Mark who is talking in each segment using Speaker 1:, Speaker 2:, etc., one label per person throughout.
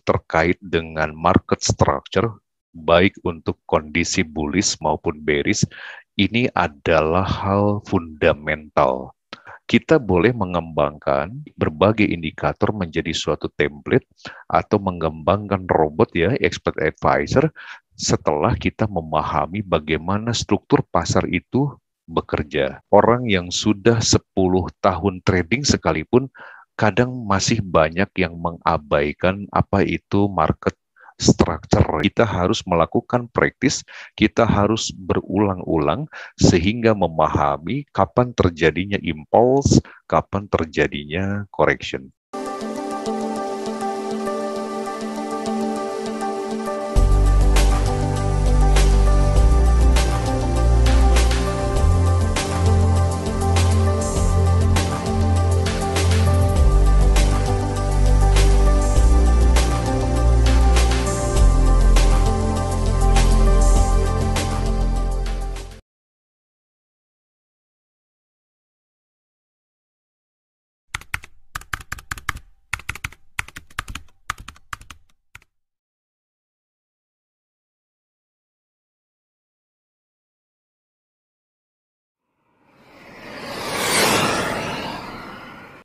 Speaker 1: terkait dengan market structure, baik untuk kondisi bullish maupun bearish, ini adalah hal fundamental. Kita boleh mengembangkan berbagai indikator menjadi suatu template atau mengembangkan robot ya, expert advisor, setelah kita memahami bagaimana struktur pasar itu bekerja. Orang yang sudah 10 tahun trading sekalipun kadang masih banyak yang mengabaikan apa itu market structure. Kita harus melakukan praktis, kita harus berulang-ulang sehingga memahami kapan terjadinya impulse, kapan terjadinya correction.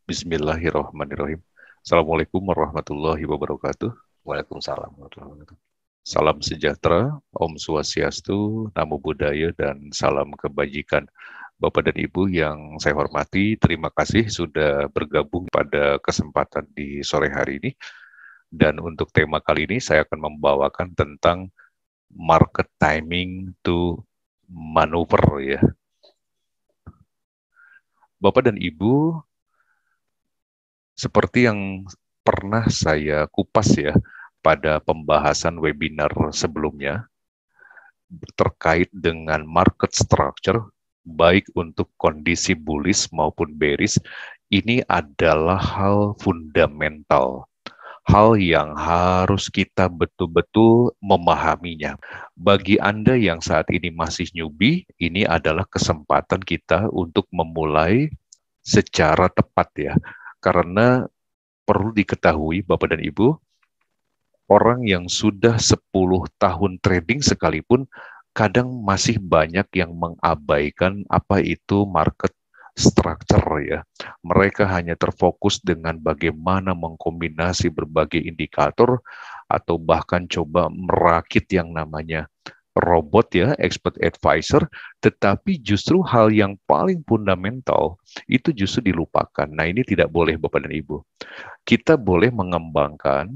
Speaker 1: Bismillahirrahmanirrahim. Assalamualaikum warahmatullahi wabarakatuh.
Speaker 2: Waalaikumsalam warahmatullahi wabarakatuh.
Speaker 1: Salam sejahtera, Om Swastiastu, Namo Buddhaya, dan salam kebajikan. Bapak dan Ibu yang saya hormati, terima kasih sudah bergabung pada kesempatan di sore hari ini. Dan untuk tema kali ini saya akan membawakan tentang market timing to maneuver ya. Bapak dan Ibu, seperti yang pernah saya kupas ya pada pembahasan webinar sebelumnya terkait dengan market structure, baik untuk kondisi bullish maupun bearish, ini adalah hal fundamental. Hal yang harus kita betul-betul memahaminya. Bagi Anda yang saat ini masih newbie, ini adalah kesempatan kita untuk memulai secara tepat ya. Karena perlu diketahui Bapak dan Ibu, orang yang sudah 10 tahun trading sekalipun kadang masih banyak yang mengabaikan apa itu market structure ya. Mereka hanya terfokus dengan bagaimana mengkombinasi berbagai indikator atau bahkan coba merakit yang namanya robot ya, expert advisor, tetapi justru hal yang paling fundamental itu justru dilupakan. Nah, ini tidak boleh Bapak dan Ibu. Kita boleh mengembangkan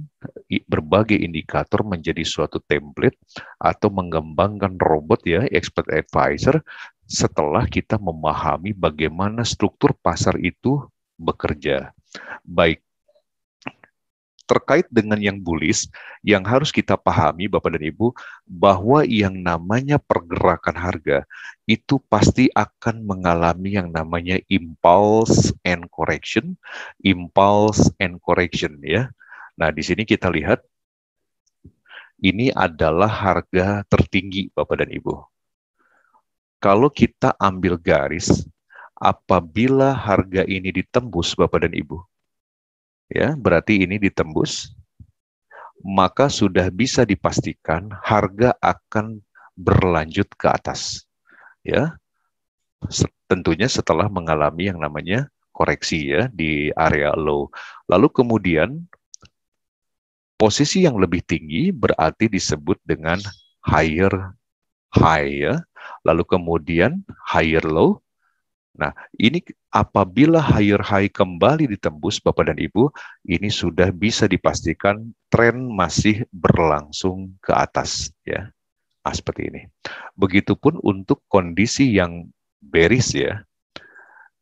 Speaker 1: berbagai indikator menjadi suatu template atau mengembangkan robot ya, expert advisor, setelah kita memahami bagaimana struktur pasar itu bekerja. Baik, terkait dengan yang bullish, yang harus kita pahami Bapak dan Ibu, bahwa yang namanya pergerakan harga itu pasti akan mengalami yang namanya impulse and correction ya. Nah, di sini kita lihat ini adalah harga tertinggi Bapak dan Ibu. Kalau kita ambil garis, apabila harga ini ditembus Bapak dan Ibu, ya, berarti ini ditembus, maka sudah bisa dipastikan harga akan berlanjut ke atas. Ya, tentunya setelah mengalami yang namanya koreksi ya di area low. Lalu kemudian posisi yang lebih tinggi berarti disebut dengan higher high ya. Lalu kemudian higher low. Nah, ini apabila higher high kembali ditembus Bapak dan Ibu, ini sudah bisa dipastikan tren masih berlangsung ke atas ya. Nah, seperti ini. Begitupun untuk kondisi yang bearish ya.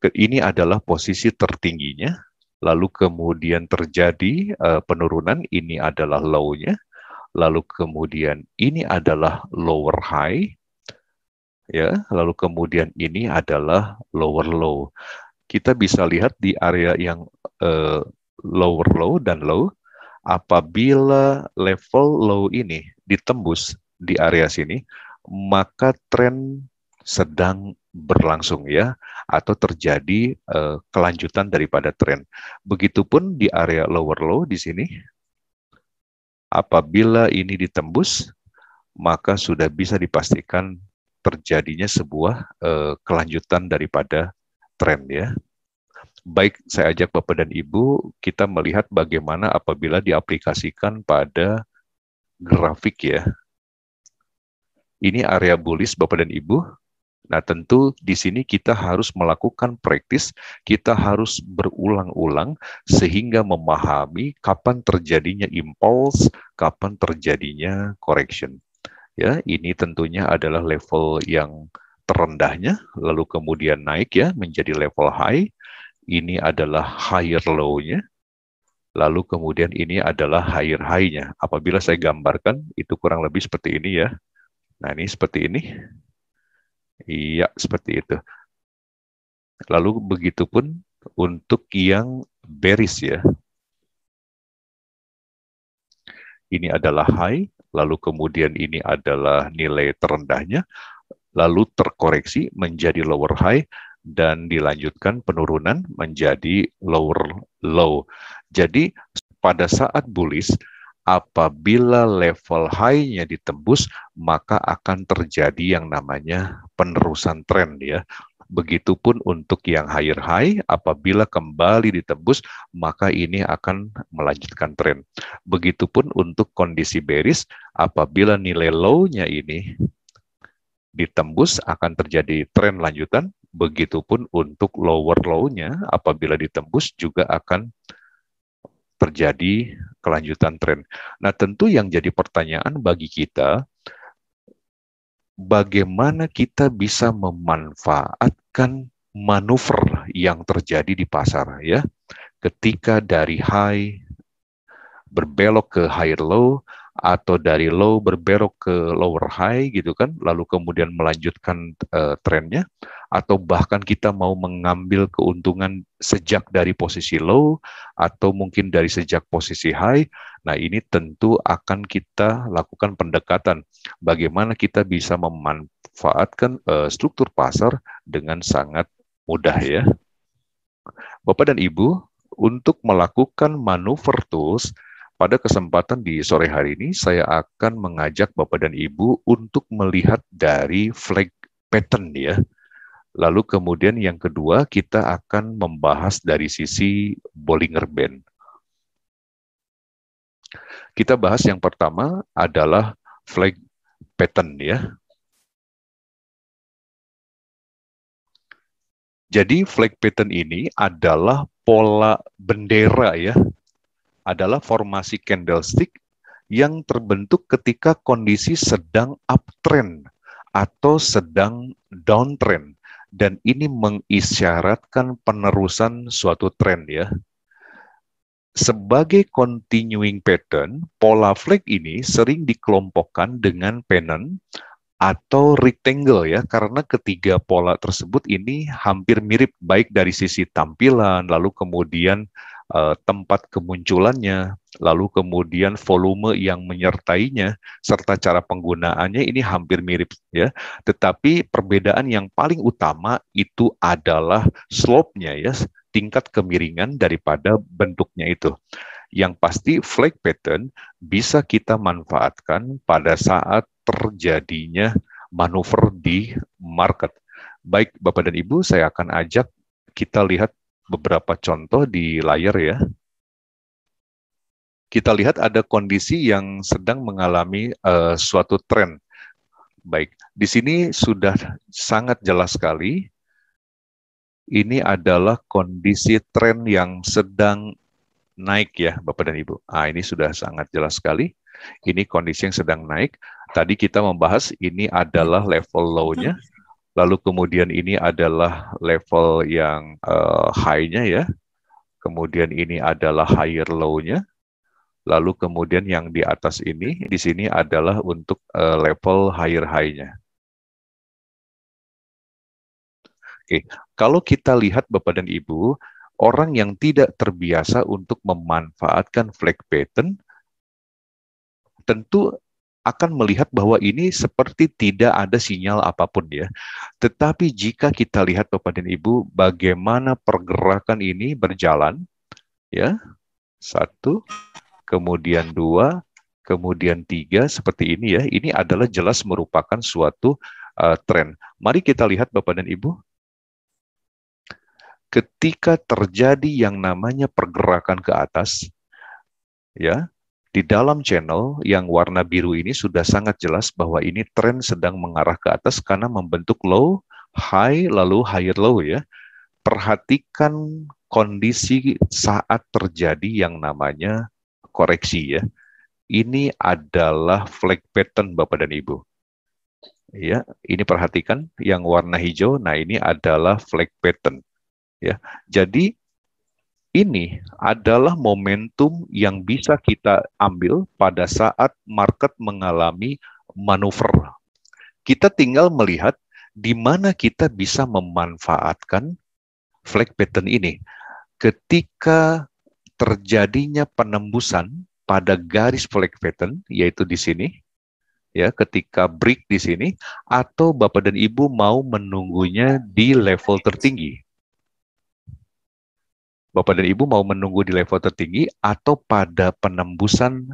Speaker 1: Ini adalah posisi tertingginya, lalu kemudian terjadi penurunan, ini adalah low-nya, lalu kemudian ini adalah lower high, ya, lalu kemudian ini adalah lower low. Kita bisa lihat di area yang lower low dan low, apabila level low ini ditembus di area sini, maka tren sedang berlangsung ya, atau terjadi kelanjutan daripada tren. Begitupun di area lower low di sini, Apabila ini ditembus, maka sudah bisa dipastikan terjadinya sebuah kelanjutan daripada tren ya. Baik, saya ajak Bapak dan Ibu, kita melihat bagaimana apabila diaplikasikan pada grafik ya. Ini area bullish Bapak dan Ibu. Nah, tentu di sini kita harus melakukan praktis, kita harus berulang-ulang sehingga memahami kapan terjadinya impulse, kapan terjadinya correction. Ya, ini tentunya adalah level yang terendahnya, lalu kemudian naik ya menjadi level high. Ini adalah higher low-nya, lalu kemudian ini adalah higher high-nya. Apabila saya gambarkan, itu kurang lebih seperti ini ya. Nah, ini seperti ini. Iya, seperti itu. Lalu begitupun untuk yang bearish ya. Ini adalah high, lalu kemudian ini adalah nilai terendahnya, lalu terkoreksi menjadi lower high, dan dilanjutkan penurunan menjadi lower low. Jadi pada saat bullish, apabila level high-nya ditembus, maka akan terjadi yang namanya penerusan tren ya. Begitupun untuk yang higher high, apabila kembali ditembus, maka ini akan melanjutkan tren. Begitupun untuk kondisi bearish, apabila nilai low-nya ini ditembus, akan terjadi tren lanjutan. Begitupun untuk lower low-nya, apabila ditembus juga akan terjadi kelanjutan tren. Nah, tentu yang jadi pertanyaan bagi kita, bagaimana kita bisa memanfaatkan manuver yang terjadi di pasar ya. Ketika dari high berbelok ke higher low, atau dari low berbelok ke lower high gitu kan, lalu kemudian melanjutkan trennya, atau bahkan kita mau mengambil keuntungan sejak dari posisi low, atau mungkin dari sejak posisi high. Nah, ini tentu akan kita lakukan pendekatan bagaimana kita bisa memanfaatkan struktur pasar dengan sangat mudah ya. Bapak dan Ibu, untuk melakukan manuver tools, pada kesempatan di sore hari ini, saya akan mengajak Bapak dan Ibu untuk melihat dari flag pattern ya. Lalu kemudian yang kedua, kita akan membahas dari sisi Bollinger Band. Kita bahas yang pertama adalah flag pattern ya. Jadi flag pattern ini adalah pola bendera ya. Adalah formasi candlestick yang terbentuk ketika kondisi sedang uptrend atau sedang downtrend, dan ini mengisyaratkan penerusan suatu tren ya. Sebagai continuing pattern, pola flag ini sering dikelompokkan dengan pennant atau rectangle ya, karena ketiga pola tersebut ini hampir mirip baik dari sisi tampilan, lalu kemudian tempat kemunculannya, lalu kemudian volume yang menyertainya, serta cara penggunaannya ini hampir mirip ya. Tetapi perbedaan yang paling utama itu adalah slope-nya ya, tingkat kemiringan daripada bentuknya itu. Yang pasti flag pattern bisa kita manfaatkan pada saat terjadinya manuver di market. Baik Bapak dan Ibu, saya akan ajak kita lihat beberapa contoh di layar ya. Kita lihat ada kondisi yang sedang mengalami suatu tren. Baik, di sini sudah sangat jelas sekali. Ini adalah kondisi tren yang sedang naik ya, Bapak dan Ibu. Ini sudah sangat jelas sekali. Ini kondisi yang sedang naik. Tadi kita membahas ini adalah level low-nya. Lalu kemudian ini adalah level yang high-nya ya. Kemudian ini adalah higher low-nya. Lalu kemudian yang di atas ini, di sini adalah untuk level higher high-nya. Oke, kalau kita lihat Bapak dan Ibu, orang yang tidak terbiasa untuk memanfaatkan flag pattern, tentu akan melihat bahwa ini seperti tidak ada sinyal apapun ya. Tetapi jika kita lihat Bapak dan Ibu, bagaimana pergerakan ini berjalan, ya, 1, kemudian 2, kemudian 3 seperti ini ya. Ini adalah jelas merupakan suatu tren. Mari kita lihat Bapak dan Ibu. Ketika terjadi yang namanya pergerakan ke atas, ya, di dalam channel yang warna biru ini sudah sangat jelas bahwa ini tren sedang mengarah ke atas karena membentuk low, high, lalu higher low ya. Perhatikan kondisi saat terjadi yang namanya koreksi ya. Ini adalah flag pattern Bapak dan Ibu. Ya, ini perhatikan yang warna hijau. Nah, ini adalah flag pattern. Ya. Jadi ini adalah momentum yang bisa kita ambil pada saat market mengalami manuver. Kita tinggal melihat di mana kita bisa memanfaatkan flag pattern ini. Ketika terjadinya penembusan pada garis flag pattern, yaitu di sini, ya, ketika break di sini, atau Bapak dan Ibu mau menunggunya di level tertinggi. Bapak dan Ibu mau menunggu di level tertinggi atau pada penembusan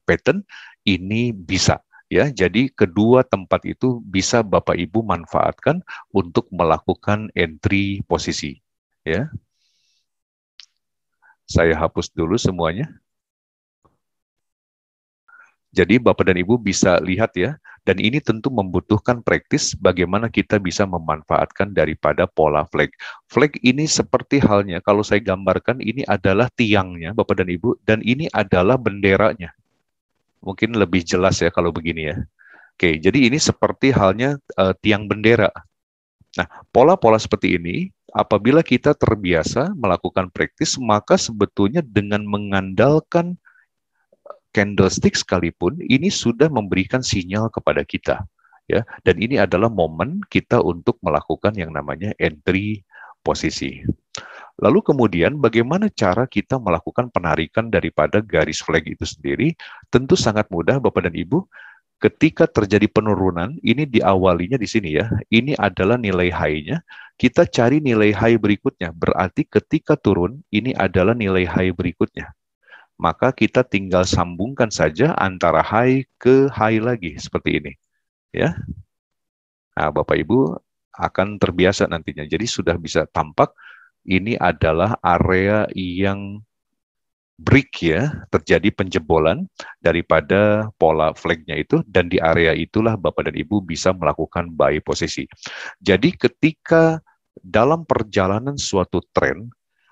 Speaker 1: pattern, ini bisa. Ya, jadi kedua tempat itu bisa Bapak Ibu manfaatkan untuk melakukan entry posisi. Ya, saya hapus dulu semuanya. Jadi Bapak dan Ibu bisa lihat ya, dan ini tentu membutuhkan praktis bagaimana kita bisa memanfaatkan daripada pola flag. Flag ini seperti halnya, kalau saya gambarkan ini adalah tiangnya Bapak dan Ibu, dan ini adalah benderanya. Mungkin lebih jelas ya kalau begini ya. Oke, jadi ini seperti halnya tiang bendera. Nah, pola-pola seperti ini, apabila kita terbiasa melakukan praktis, maka sebetulnya dengan mengandalkan candlestick sekalipun ini sudah memberikan sinyal kepada kita ya, dan ini adalah momen kita untuk melakukan yang namanya entry posisi. Lalu kemudian bagaimana cara kita melakukan penarikan daripada garis flag itu sendiri? Tentu sangat mudah Bapak dan Ibu. Ketika terjadi penurunan, ini diawalinya di sini ya. Ini adalah nilai high-nya. Kita cari nilai high berikutnya. Berarti ketika turun, ini adalah nilai high berikutnya. Maka kita tinggal sambungkan saja antara high ke high lagi seperti ini, ya. Nah, Bapak Ibu akan terbiasa nantinya. Jadi sudah bisa tampak ini adalah area yang break ya, terjadi penjebolan daripada pola flag-nya itu, dan di area itulah Bapak dan Ibu bisa melakukan buy posisi. Jadi ketika dalam perjalanan suatu tren,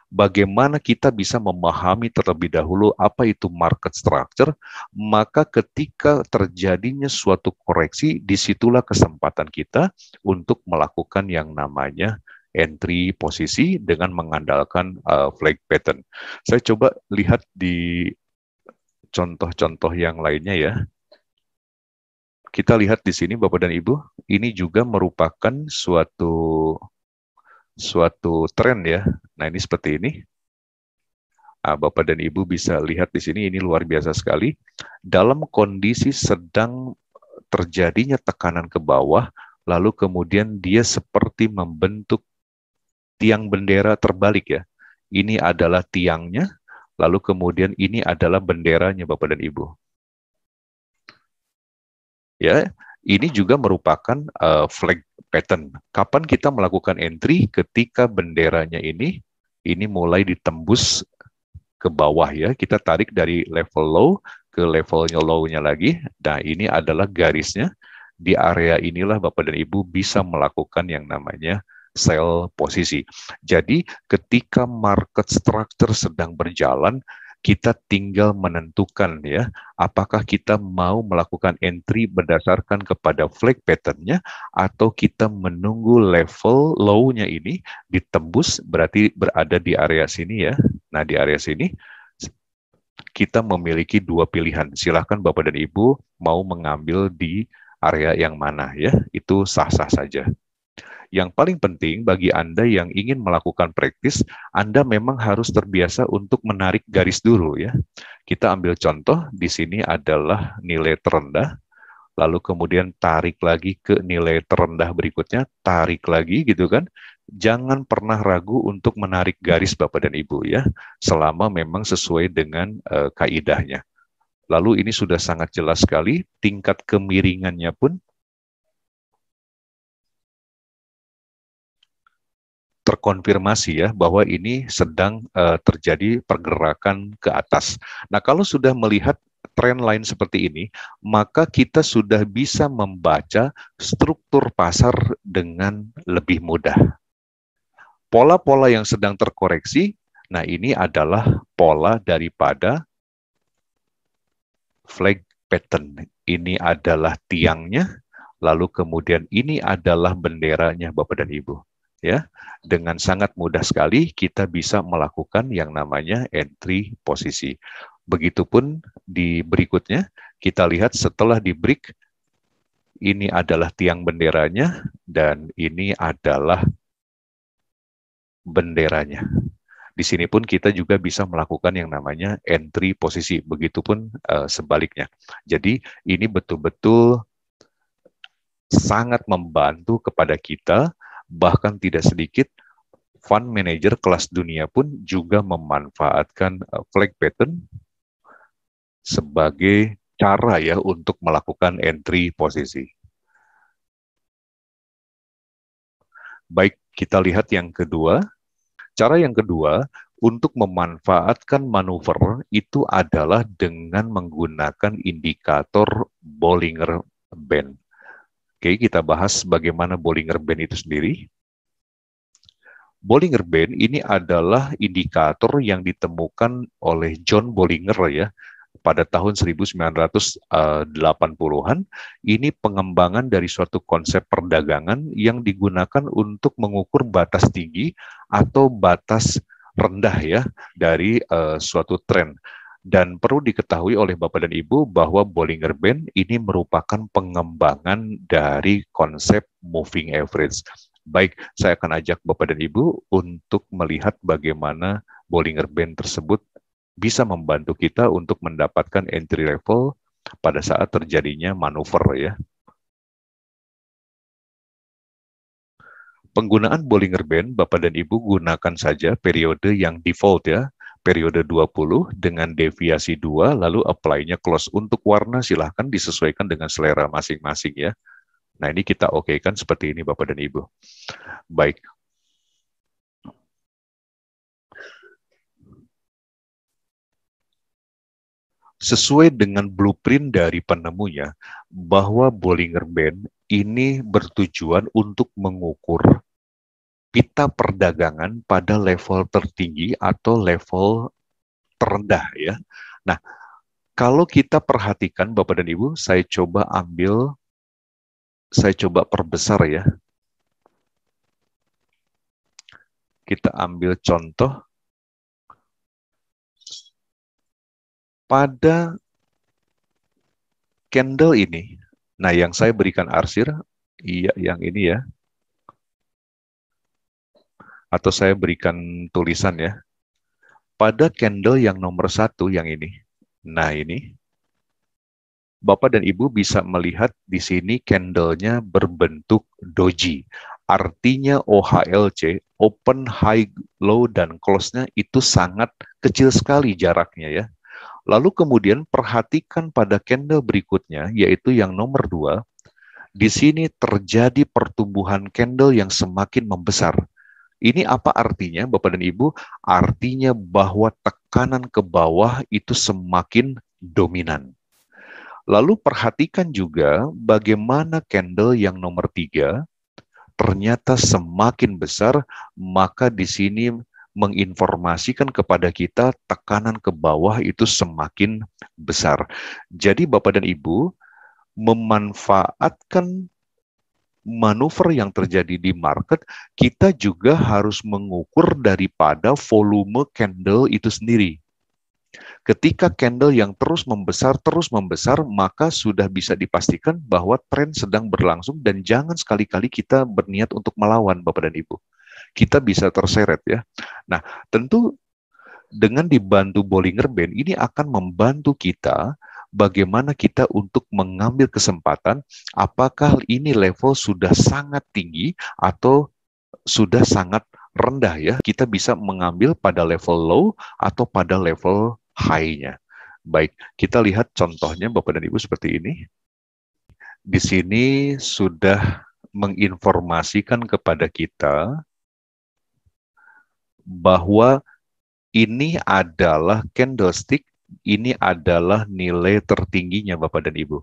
Speaker 1: bagaimana kita bisa memahami terlebih dahulu apa itu market structure, maka ketika terjadinya suatu koreksi, disitulah kesempatan kita untuk melakukan yang namanya entry posisi dengan mengandalkan flag pattern. Saya coba lihat di contoh-contoh yang lainnya ya. Kita lihat di sini Bapak dan Ibu, ini juga merupakan suatu tren ya. Nah, ini seperti ini. Bapak dan Ibu bisa lihat di sini, ini luar biasa sekali. Dalam kondisi sedang terjadinya tekanan ke bawah, lalu kemudian dia seperti membentuk tiang bendera terbalik ya. Ini adalah tiangnya, lalu kemudian ini adalah benderanya Bapak dan Ibu. Ya, ini juga merupakan flag pattern. Kapan kita melakukan entry? Ketika benderanya ini mulai ditembus ke bawah ya, kita tarik dari level low ke levelnya low-nya lagi. Nah, ini adalah garisnya. Di area inilah Bapak dan Ibu bisa melakukan yang namanya sell posisi. Jadi, ketika market structure sedang berjalan, kita tinggal menentukan ya, apakah kita mau melakukan entry berdasarkan kepada flag pattern-nya atau kita menunggu level low-nya ini ditembus, berarti berada di area sini ya. Nah, di area sini kita memiliki dua pilihan. Silakan Bapak dan Ibu mau mengambil di area yang mana ya, itu sah-sah saja. Yang paling penting bagi Anda yang ingin melakukan praktis, Anda memang harus terbiasa untuk menarik garis dulu ya. Kita ambil contoh, di sini adalah nilai terendah, lalu kemudian tarik lagi ke nilai terendah berikutnya, tarik lagi gitu kan. Jangan pernah ragu untuk menarik garis Bapak dan Ibu ya, selama memang sesuai dengan kaidahnya. Lalu ini sudah sangat jelas sekali, tingkat kemiringannya pun terkonfirmasi ya, bahwa ini sedang terjadi pergerakan ke atas. Nah, kalau sudah melihat tren lain seperti ini, maka kita sudah bisa membaca struktur pasar dengan lebih mudah. Pola-pola yang sedang terkoreksi, nah ini adalah pola daripada flag pattern. Ini adalah tiangnya, lalu kemudian ini adalah benderanya Bapak dan Ibu. Ya, dengan sangat mudah sekali kita bisa melakukan yang namanya entry posisi. Begitupun di berikutnya, kita lihat setelah di break, ini adalah tiang benderanya, dan ini adalah benderanya. Di sini pun kita juga bisa melakukan yang namanya entry posisi, begitupun sebaliknya. Jadi ini betul-betul sangat membantu kepada kita, bahkan tidak sedikit fund manager kelas dunia pun juga memanfaatkan flag pattern sebagai cara ya untuk melakukan entry posisi. Baik, kita lihat yang kedua. Cara yang kedua untuk memanfaatkan manuver itu adalah dengan menggunakan indikator Bollinger Band. Oke, kita bahas bagaimana Bollinger Band itu sendiri. Bollinger Band ini adalah indikator yang ditemukan oleh John Bollinger ya pada tahun 1980-an. Ini pengembangan dari suatu konsep perdagangan yang digunakan untuk mengukur batas tinggi atau batas rendah ya dari suatu tren. Dan perlu diketahui oleh Bapak dan Ibu bahwa Bollinger Band ini merupakan pengembangan dari konsep moving average. Baik, saya akan ajak Bapak dan Ibu untuk melihat bagaimana Bollinger Band tersebut bisa membantu kita untuk mendapatkan entry level pada saat terjadinya manuver ya. Penggunaan Bollinger Band, Bapak dan Ibu gunakan saja periode yang default ya, periode 20 dengan deviasi 2, lalu apply-nya close. Untuk warna silahkan disesuaikan dengan selera masing-masing ya. Nah ini kita okekan seperti ini Bapak dan Ibu. Baik. Sesuai dengan blueprint dari penemunya, bahwa Bollinger Band ini bertujuan untuk mengukur pita perdagangan pada level tertinggi atau level terendah ya. Nah, kalau kita perhatikan Bapak dan Ibu, saya coba perbesar ya. Kita ambil contoh pada candle ini. Nah, yang saya berikan arsir, iya yang ini ya. Atau saya berikan tulisan ya. Pada candle yang nomor 1 yang ini. Nah ini, Bapak dan Ibu bisa melihat di sini candlenya berbentuk doji. Artinya OHLC, open, high, low, dan close-nya itu sangat kecil sekali jaraknya ya. Lalu kemudian perhatikan pada candle berikutnya, yaitu yang nomor 2. Di sini terjadi pertumbuhan candle yang semakin membesar. Ini apa artinya, Bapak dan Ibu? Artinya bahwa tekanan ke bawah itu semakin dominan. Lalu perhatikan juga bagaimana candle yang nomor 3 ternyata semakin besar, maka di sini menginformasikan kepada kita tekanan ke bawah itu semakin besar. Jadi Bapak dan Ibu memanfaatkan manuver yang terjadi di market, kita juga harus mengukur daripada volume candle itu sendiri. Ketika candle yang terus membesar, maka sudah bisa dipastikan bahwa tren sedang berlangsung dan jangan sekali-kali kita berniat untuk melawan, Bapak dan Ibu. Kita bisa terseret ya. Nah, tentu dengan dibantu Bollinger Band, ini akan membantu kita bagaimana kita untuk mengambil kesempatan, apakah ini level sudah sangat tinggi atau sudah sangat rendah ya. Kita bisa mengambil pada level low atau pada level high-nya. Baik, kita lihat contohnya Bapak dan Ibu seperti ini. Di sini sudah menginformasikan kepada kita bahwa ini adalah candlestick, ini adalah nilai tertingginya Bapak dan Ibu.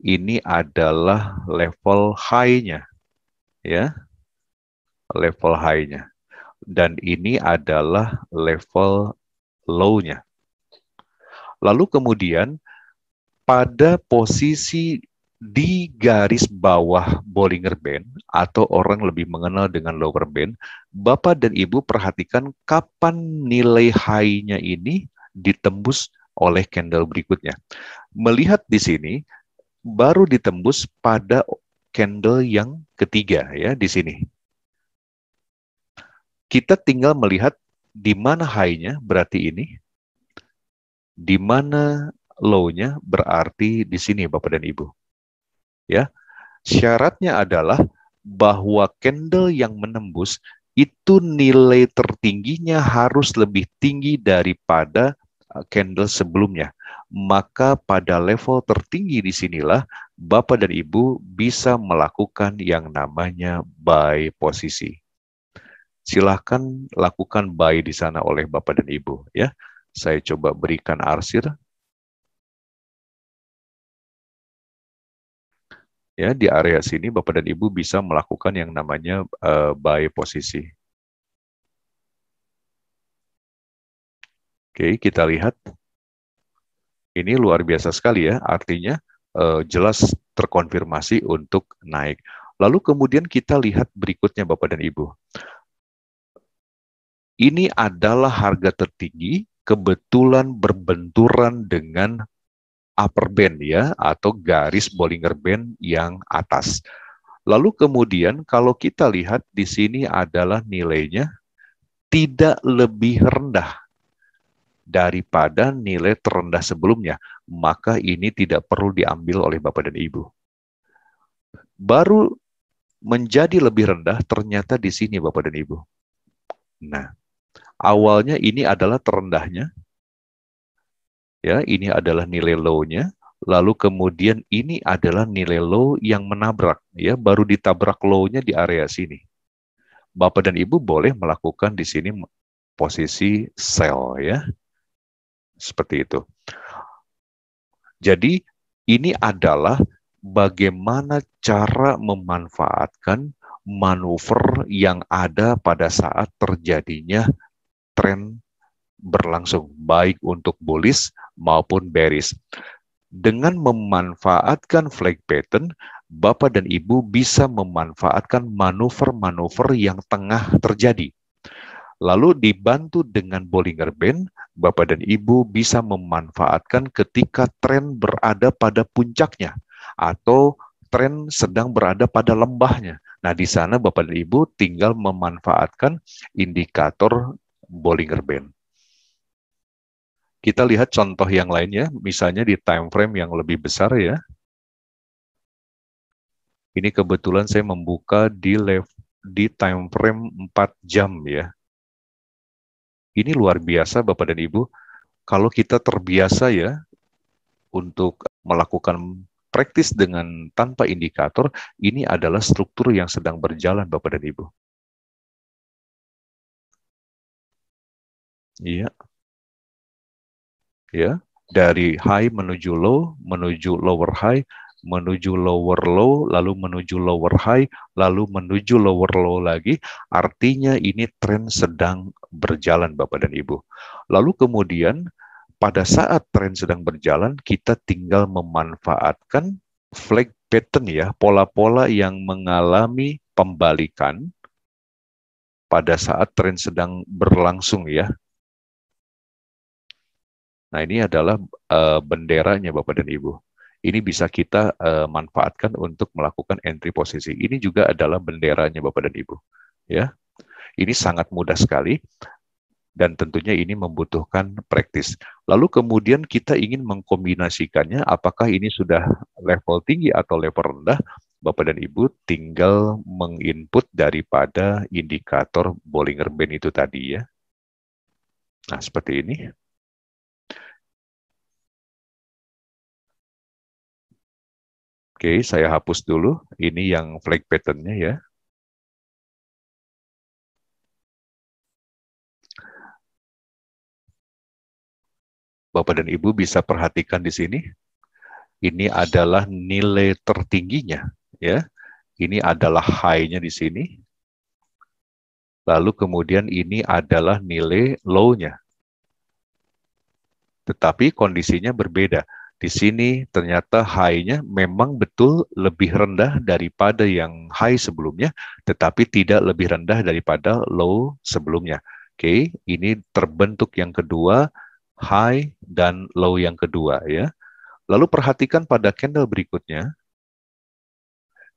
Speaker 1: Ini adalah level high-nya, ya, level high-nya. Dan ini adalah level low-nya. Lalu kemudian pada posisi di garis bawah Bollinger Band atau orang lebih mengenal dengan lower band, Bapak dan Ibu perhatikan kapan nilai high-nya ini ditembus oleh candle berikutnya. Melihat di sini baru ditembus pada candle yang ketiga ya di sini. Kita tinggal melihat di mana high-nya berarti ini, di mana low-nya berarti di sini Bapak dan Ibu. Ya, syaratnya adalah bahwa candle yang menembus itu nilai tertingginya harus lebih tinggi daripada candle sebelumnya. Maka pada level tertinggi di sinilah Bapak dan Ibu bisa melakukan yang namanya buy posisi. Silahkan lakukan buy di sana oleh Bapak dan Ibu. Ya, saya coba berikan arsir. Ya, di area sini Bapak dan Ibu bisa melakukan yang namanya buy posisi. Oke, kita lihat. Ini luar biasa sekali ya, artinya jelas terkonfirmasi untuk naik. Lalu kemudian kita lihat berikutnya Bapak dan Ibu. Ini adalah harga tertinggi, kebetulan berbenturan dengan upper band ya, atau garis Bollinger Band yang atas. Lalu kemudian kalau kita lihat di sini adalah nilainya tidak lebih rendah daripada nilai terendah sebelumnya, maka ini tidak perlu diambil oleh Bapak dan Ibu. Baru menjadi lebih rendah ternyata di sini Bapak dan Ibu. Nah, awalnya ini adalah terendahnya, ya, ini adalah nilai low-nya, lalu kemudian ini adalah nilai low yang menabrak, ya, baru ditabrak low-nya di area sini. Bapak dan Ibu boleh melakukan di sini posisi sell, ya, seperti itu. Jadi ini adalah bagaimana cara memanfaatkan manuver yang ada pada saat terjadinya tren berlangsung, baik untuk bullish maupun bearish. Dengan memanfaatkan flag pattern, Bapak dan Ibu bisa memanfaatkan manuver-manuver yang tengah terjadi. Lalu dibantu dengan Bollinger Band, Bapak dan Ibu bisa memanfaatkan ketika tren berada pada puncaknya atau tren sedang berada pada lembahnya. Nah, di sana Bapak dan Ibu tinggal memanfaatkan indikator Bollinger Band. Kita lihat contoh yang lainnya, misalnya di time frame yang lebih besar ya. Ini kebetulan saya membuka di time frame 4 jam ya. Ini luar biasa Bapak dan Ibu. Kalau kita terbiasa ya untuk melakukan praktis dengan tanpa indikator, ini adalah struktur yang sedang berjalan Bapak dan Ibu. Iya. Ya, dari high menuju low, menuju lower high, menuju lower low, lalu menuju lower high, lalu menuju lower low lagi. Artinya ini tren sedang berjalan Bapak dan Ibu. Lalu kemudian pada saat tren sedang berjalan, kita tinggal memanfaatkan flag pattern ya, pola-pola yang mengalami pembalikan pada saat tren sedang berlangsung ya. Nah, ini adalah benderanya Bapak dan Ibu. Ini bisa kita manfaatkan untuk melakukan entry posisi. Ini juga adalah benderanya Bapak dan Ibu. Ya, ini sangat mudah sekali. Dan tentunya ini membutuhkan praktis. Lalu kemudian kita ingin mengkombinasikannya, apakah ini sudah level tinggi atau level rendah, Bapak dan Ibu tinggal menginput daripada indikator Bollinger Band itu tadi ya. Nah, seperti ini. Oke, saya hapus dulu. Ini yang flag pattern-nya ya. Bapak dan Ibu bisa perhatikan di sini. Ini adalah nilai tertingginya, ya. Ini adalah high-nya di sini. Lalu kemudian ini adalah nilai low-nya. Tetapi kondisinya berbeda. Di sini ternyata high-nya memang betul lebih rendah daripada yang high sebelumnya, tetapi tidak lebih rendah daripada low sebelumnya. Oke, ini terbentuk yang kedua, high dan low yang kedua ya. Lalu perhatikan pada candle berikutnya.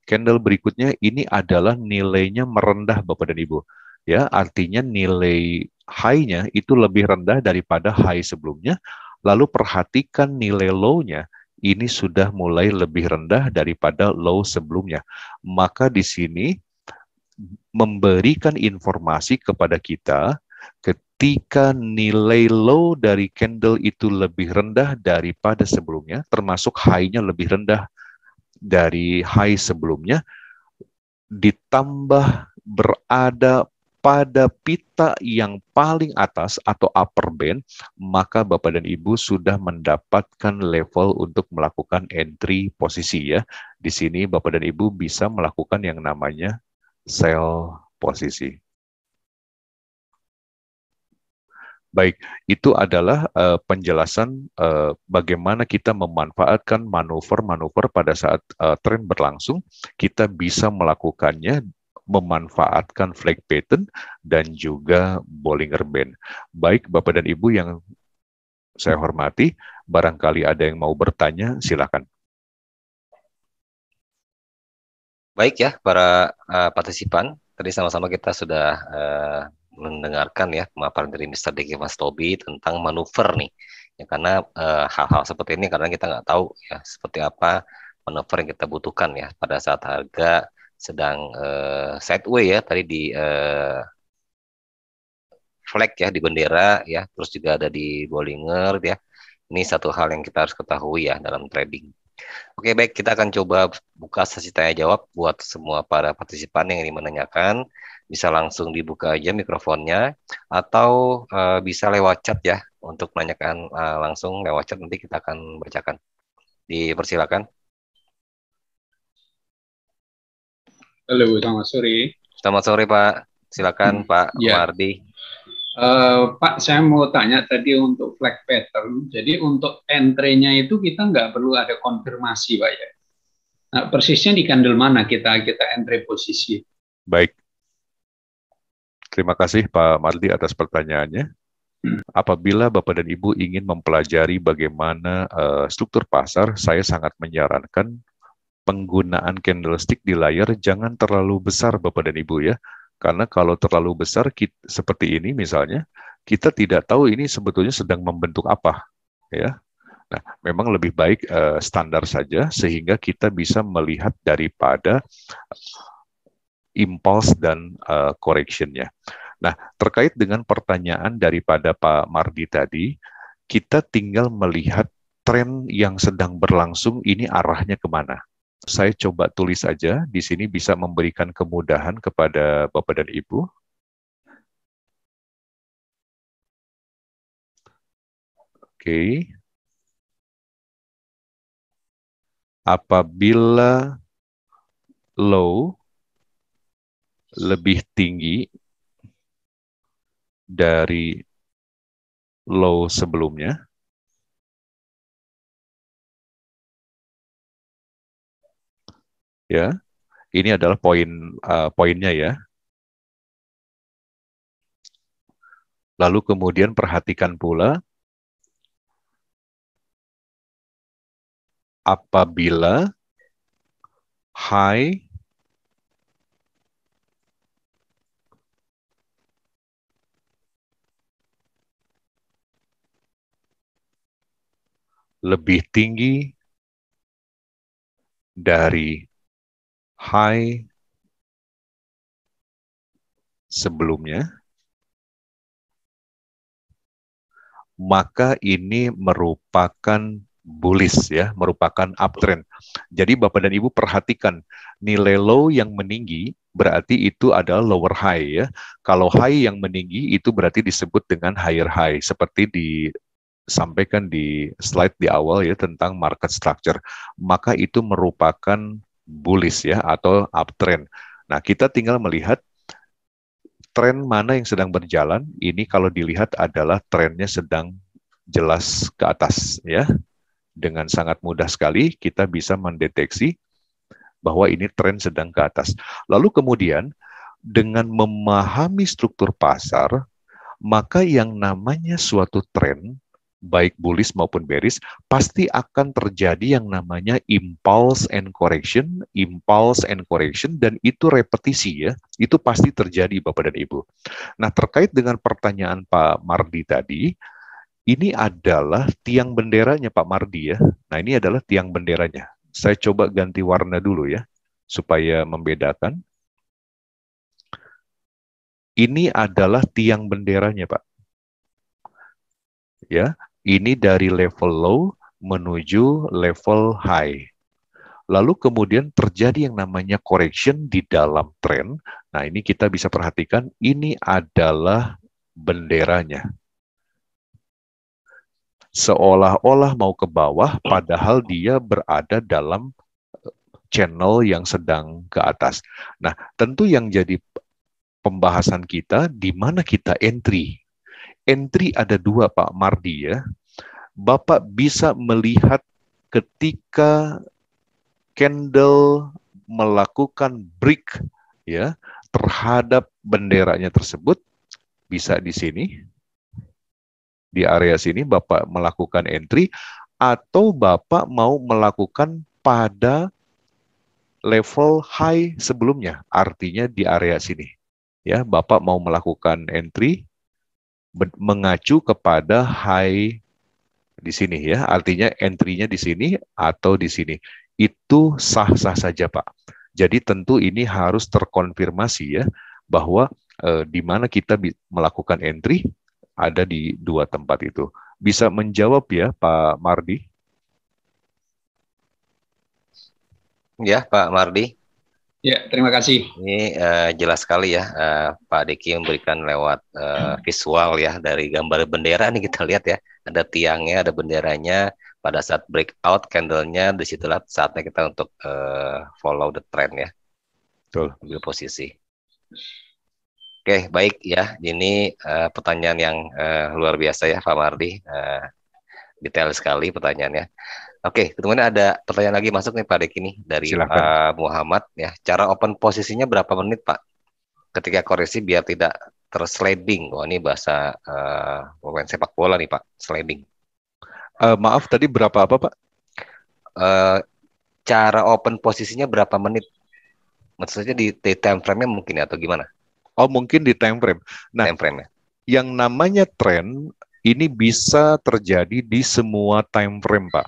Speaker 1: Candle berikutnya ini adalah nilainya merendah Bapak dan Ibu. Ya, artinya nilai high-nya itu lebih rendah daripada high sebelumnya. Lalu perhatikan nilai low-nya ini sudah mulai lebih rendah daripada low sebelumnya. Maka di sini memberikan informasi kepada kita ketika nilai low dari candle itu lebih rendah daripada sebelumnya, termasuk high-nya lebih rendah dari high sebelumnya, ditambah berada pada pita yang paling atas atau upper band, maka Bapak dan Ibu sudah mendapatkan level untuk melakukan entry posisi ya. Di sini Bapak dan Ibu bisa melakukan yang namanya sell posisi. Baik, itu adalah penjelasan bagaimana kita memanfaatkan manuver-manuver pada saat tren berlangsung. Kita bisa melakukannya memanfaatkan flag pattern dan juga Bollinger Band. Baik, Bapak dan Ibu yang saya hormati, barangkali ada yang mau bertanya, silakan.
Speaker 2: Baik ya, para partisipan. Tadi sama-sama kita sudah mendengarkan ya pemaparan dari Mr. Diki Mas Tobi tentang manuver nih. Ya, karena hal-hal seperti ini kadang kita nggak tahu ya seperti apa manuver yang kita butuhkan ya pada saat harga sedang sideway ya tadi di flag ya di bendera ya, terus juga ada di Bollinger ya. Ini satu hal yang kita harus ketahui ya dalam trading. Oke, baik, kita akan coba buka sesi tanya jawab buat semua para partisipan yang ingin menanyakan. Bisa langsung dibuka aja mikrofonnya atau bisa lewat chat ya untuk menanyakan langsung lewat chat, nanti kita akan bacakan. Dipersilakan.
Speaker 3: Halo, selamat sore.
Speaker 2: Selamat sore Pak. Silakan Pak
Speaker 3: Ya.
Speaker 2: Mardi.
Speaker 3: Pak, saya mau tanya tadi untuk flag pattern. Jadi untuk entry-nya itu kita nggak perlu ada konfirmasi, Pak ya. Nah, persisnya di candle mana kita entry posisi?
Speaker 1: Baik. Terima kasih Pak Mardi atas pertanyaannya. Apabila Bapak dan Ibu ingin mempelajari bagaimana struktur pasar, saya sangat menyarankan penggunaan candlestick di layar jangan terlalu besar Bapak dan Ibu ya. Karena kalau terlalu besar seperti ini misalnya, kita tidak tahu ini sebetulnya sedang membentuk apa ya. Nah, memang lebih baik standar saja sehingga kita bisa melihat daripada impulse dan correction-nya. Nah, terkait dengan pertanyaan daripada Pak Mardi tadi, kita tinggal melihat tren yang sedang berlangsung ini arahnya kemana. Saya coba tulis saja, di sini bisa memberikan kemudahan kepada Bapak dan Ibu. Oke. Apabila low lebih tinggi dari low sebelumnya, ya, ini adalah poinnya ya. Lalu kemudian perhatikan pula apabila high lebih tinggi dari high sebelumnya, maka ini merupakan bullish ya, merupakan uptrend. Jadi Bapak dan Ibu perhatikan nilai low yang meninggi berarti itu adalah lower high ya. Kalau high yang meninggi itu berarti disebut dengan higher high seperti disampaikan di slide di awal ya tentang market structure. Maka itu merupakan bullish ya atau uptrend. Nah, kita tinggal melihat tren mana yang sedang berjalan. Ini kalau dilihat adalah trennya sedang jelas ke atas ya. Dengan sangat mudah sekali kita bisa mendeteksi bahwa ini tren sedang ke atas. Lalu kemudian dengan memahami struktur pasar, maka yang namanya suatu tren, baik bullish maupun bearish, pasti akan terjadi yang namanya impulse and correction, dan itu repetisi ya, itu pasti terjadi Bapak dan Ibu. Nah, terkait dengan pertanyaan Pak Mardi tadi, ini adalah tiang benderanya Pak Mardi ya. Nah, ini adalah tiang benderanya. Saya coba ganti warna dulu ya, supaya membedakan. Ini adalah tiang benderanya Pak. Ya, ini dari level low menuju level high. Lalu kemudian terjadi yang namanya correction di dalam tren. Nah, ini kita bisa perhatikan, ini adalah benderanya. Seolah-olah mau ke bawah, padahal dia berada dalam channel yang sedang ke atas. Nah, tentu yang jadi pembahasan kita, di mana kita entry. Entry ada dua, Pak Mardi ya. Bapak bisa melihat ketika candle melakukan break ya terhadap benderanya tersebut, bisa di sini. Di area sini Bapak melakukan entry, atau Bapak mau melakukan pada level high sebelumnya, artinya di area sini. Ya, Bapak mau melakukan entry mengacu kepada high di sini ya, artinya entry-nya di sini atau di sini. Itu sah-sah saja, Pak. Jadi tentu ini harus terkonfirmasi ya, bahwa di mana kita melakukan entry, ada di dua tempat itu. Bisa menjawab ya, Pak Mardi?
Speaker 2: Ya, Pak Mardi.
Speaker 3: Ya, terima kasih.
Speaker 2: Ini jelas sekali ya, Pak Diki memberikan lewat visual ya dari gambar bendera nih kita lihat ya. Ada tiangnya, ada benderanya. Pada saat breakout candle-nya, disitulah saatnya kita untuk follow the trend ya.
Speaker 1: Betul.
Speaker 2: Ambil posisi. Oke, baik ya. Ini pertanyaan yang luar biasa ya, Pak Mardi. Detail sekali pertanyaannya. Oke, kemudian ada pertanyaan lagi masuk nih Pak Deki nih dari
Speaker 1: Silakan.
Speaker 2: Pak Muhammad ya. Cara open posisinya berapa menit Pak? Ketika koreksi biar tidak tersliding. Wah, ini bahasa pemain sepak bola nih Pak, sliding.
Speaker 1: Maaf tadi berapa apa Pak?
Speaker 2: Cara open posisinya berapa menit? Maksudnya di time frame-nya mungkin ya, atau gimana?
Speaker 1: Oh, mungkin di time frame. Nah,
Speaker 2: time frame-nya.
Speaker 1: Yang namanya tren ini bisa terjadi di semua time frame, Pak.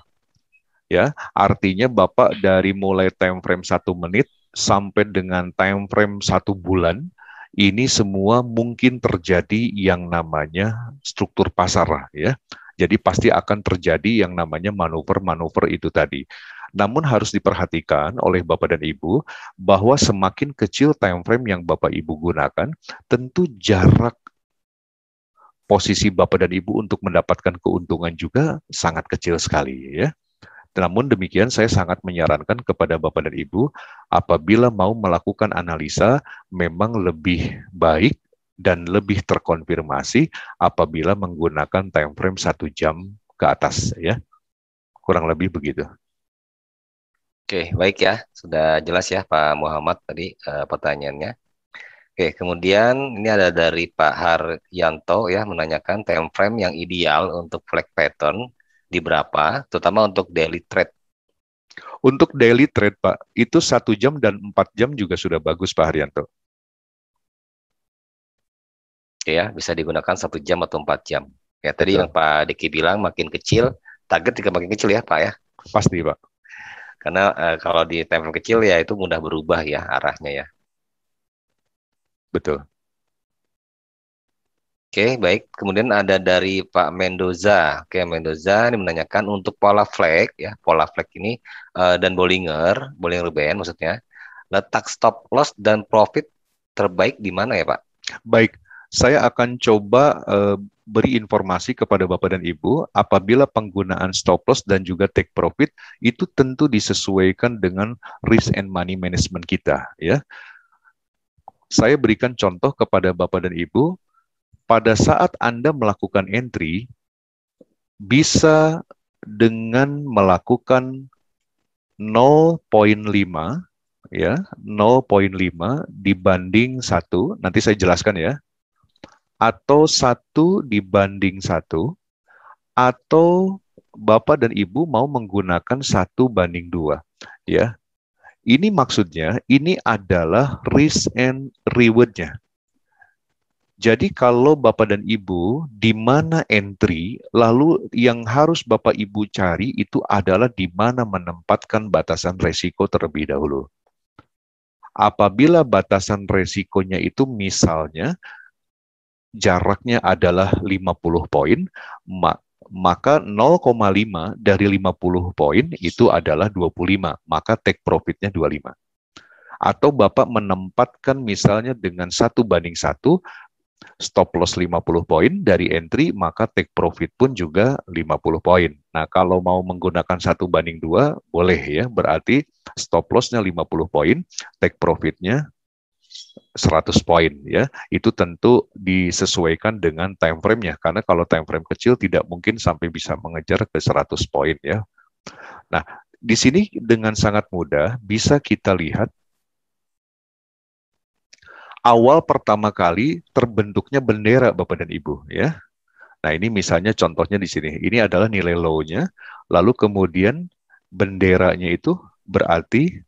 Speaker 1: Ya, artinya Bapak dari mulai time frame 1 menit sampai dengan time frame 1 bulan, ini semua mungkin terjadi yang namanya struktur pasar ya. Jadi pasti akan terjadi yang namanya manuver-manuver itu tadi. Namun harus diperhatikan oleh Bapak dan Ibu bahwa semakin kecil time frame yang Bapak Ibu gunakan, tentu jarak posisi Bapak dan Ibu untuk mendapatkan keuntungan juga sangat kecil sekali ya. Namun demikian saya sangat menyarankan kepada Bapak dan Ibu apabila mau melakukan analisa memang lebih baik dan lebih terkonfirmasi apabila menggunakan time frame 1 jam ke atas ya. Kurang lebih begitu.
Speaker 2: Oke, baik ya. Sudah jelas ya Pak Muhammad tadi pertanyaannya. Oke, kemudian ini ada dari Pak Haryanto ya menanyakan time frame yang ideal untuk flag pattern di berapa, terutama untuk daily trade.
Speaker 1: Untuk daily trade, Pak, itu 1 jam dan 4 jam juga sudah bagus, Pak Haryanto.
Speaker 2: Oke ya, bisa digunakan 1 jam atau 4 jam. Ya, tadi
Speaker 1: Betul.
Speaker 2: yang Pak Diki bilang makin kecil, target juga makin kecil ya, Pak ya.
Speaker 1: Pasti, Pak.
Speaker 2: Karena kalau di time frame kecil ya itu mudah berubah ya arahnya ya.
Speaker 1: Betul.
Speaker 2: Oke, baik. Kemudian ada dari Pak Mendoza. Oke, Mendoza ini menanyakan untuk pola flag ini dan Bollinger Band maksudnya, letak stop loss dan profit terbaik di mana ya, Pak?
Speaker 1: Baik, saya akan coba beri informasi kepada Bapak dan Ibu apabila penggunaan stop loss dan juga take profit itu tentu disesuaikan dengan risk and money management kita, ya. Saya berikan contoh kepada Bapak dan Ibu, pada saat Anda melakukan entry, bisa dengan melakukan 0,5, ya, 0,5 dibanding 1, nanti saya jelaskan ya, atau 1:1, atau Bapak dan Ibu mau menggunakan 1:2, ya. Ini maksudnya, ini adalah risk and reward-nya. Jadi kalau Bapak dan Ibu di mana entry, lalu yang harus Bapak Ibu cari itu adalah di mana menempatkan batasan resiko terlebih dahulu. Apabila batasan resikonya itu misalnya jaraknya adalah 50 poin, maka 0,5 dari 50 poin itu adalah 25, maka take profitnya 25. Atau Bapak menempatkan misalnya dengan 1:1, stop loss 50 poin dari entry, maka take profit pun juga 50 poin. Nah, kalau mau menggunakan 1:2, boleh ya, berarti stop loss-nya 50 poin, take profit-nya 100 poin ya. Itu tentu disesuaikan dengan time frame-nya, karena kalau time frame kecil tidak mungkin sampai bisa mengejar ke 100 poin ya. Nah, di sini dengan sangat mudah bisa kita lihat awal pertama kali terbentuknya bendera Bapak dan Ibu ya. Nah, ini misalnya contohnya di sini. Ini adalah nilai low-nya, lalu kemudian benderanya itu berarti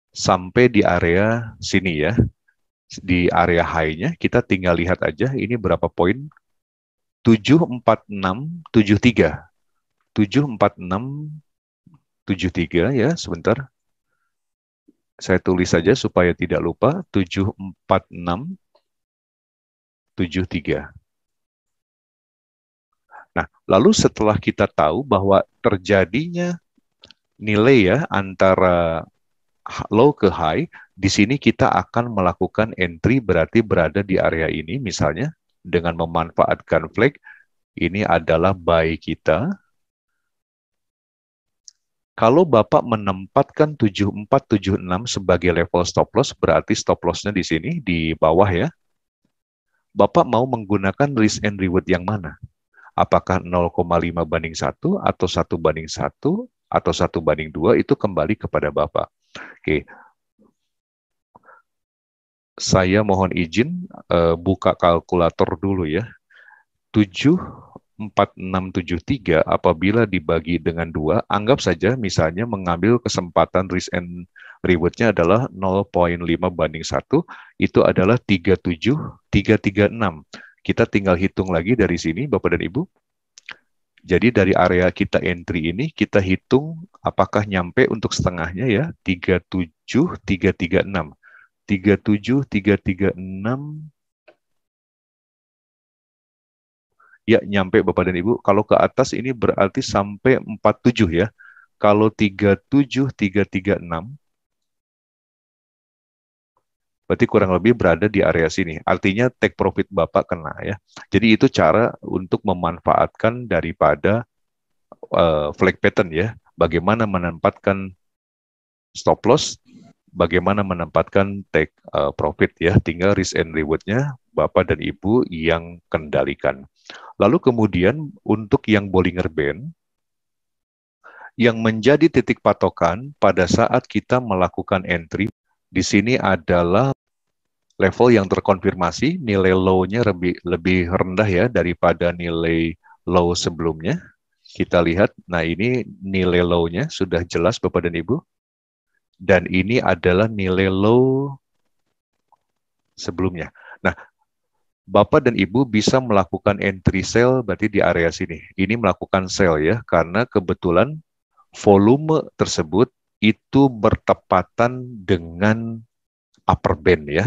Speaker 1: sampai di area sini ya. Di area high-nya kita tinggal lihat aja ini berapa poin. 74673. 74673 ya, sebentar. Saya tulis saja supaya tidak lupa. 74673. Nah, lalu setelah kita tahu bahwa terjadinya nilai ya antara low ke high, di sini kita akan melakukan entry berarti berada di area ini misalnya dengan memanfaatkan flag. Ini adalah buy kita. Kalau Bapak menempatkan 7476 sebagai level stop loss, berarti stop loss-nya di sini di bawah ya. Bapak mau menggunakan risk and reward yang mana? Apakah 0,5:1 atau 1:1 atau 1:2 itu kembali kepada Bapak. Oke. Saya mohon izin buka kalkulator dulu ya. 74673 apabila dibagi dengan 2, anggap saja misalnya mengambil kesempatan risk and reward-nya adalah 0,5:1, itu adalah 37336. Kita tinggal hitung lagi dari sini Bapak dan Ibu. Jadi dari area kita entry ini kita hitung apakah nyampe untuk setengahnya ya, 37336. 37336 ya, nyampe Bapak dan Ibu. Kalau ke atas ini berarti sampai 47 ya. Kalau 37336 berarti kurang lebih berada di area sini. Artinya take profit Bapak kena ya. Jadi itu cara untuk memanfaatkan daripada flag pattern ya. Bagaimana menempatkan stop loss, bagaimana menempatkan take profit ya. Tinggal risk and reward-nya Bapak dan Ibu yang kendalikan. Lalu kemudian untuk yang Bollinger Band, yang menjadi titik patokan pada saat kita melakukan entry, di sini adalah level yang terkonfirmasi, nilai low-nya lebih rendah ya daripada nilai low sebelumnya. Kita lihat, nah ini nilai low-nya sudah jelas Bapak dan Ibu. Dan ini adalah nilai low sebelumnya. Nah, Bapak dan Ibu bisa melakukan entry sell berarti di area sini. Ini melakukan sell ya, karena kebetulan volume tersebut itu bertepatan dengan upper band ya.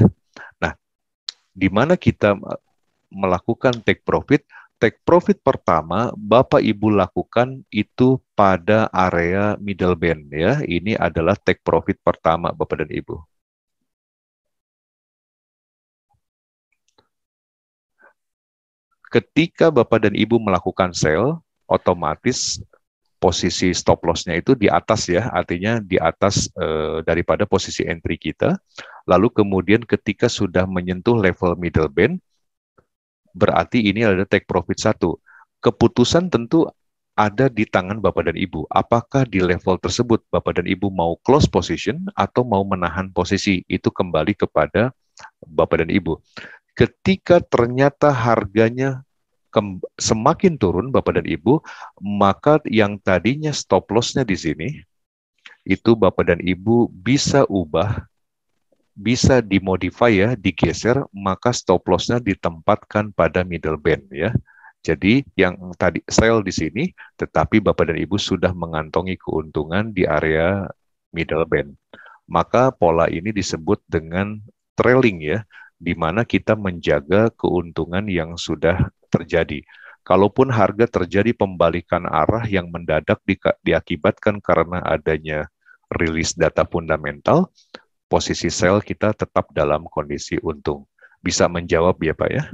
Speaker 1: Nah, di mana kita melakukan take profit. Take profit pertama Bapak Ibu lakukan itu pada area middle band ya. Ini adalah take profit pertama Bapak dan Ibu. Ketika Bapak dan Ibu melakukan sell, otomatis posisi stop loss-nya itu di atas ya, artinya di atas daripada posisi entry kita. Lalu kemudian ketika sudah menyentuh level middle band, berarti ini adalah take profit 1. Keputusan tentu ada di tangan Bapak dan Ibu. Apakah di level tersebut Bapak dan Ibu mau close position atau mau menahan posisi, itu kembali kepada Bapak dan Ibu. Ketika ternyata harganya semakin turun Bapak dan Ibu, maka yang tadinya stop loss-nya di sini, itu Bapak dan Ibu bisa ubah, bisa dimodify ya, digeser, maka stop loss-nya ditempatkan pada middle band ya. Jadi yang tadi sell di sini, tetapi Bapak dan Ibu sudah mengantongi keuntungan di area middle band. Maka pola ini disebut dengan trailing ya, di mana kita menjaga keuntungan yang sudah terjadi. Kalaupun harga terjadi pembalikan arah yang mendadak diakibatkan karena adanya rilis data fundamental, posisi sell kita tetap dalam kondisi untung. Bisa menjawab ya Pak ya?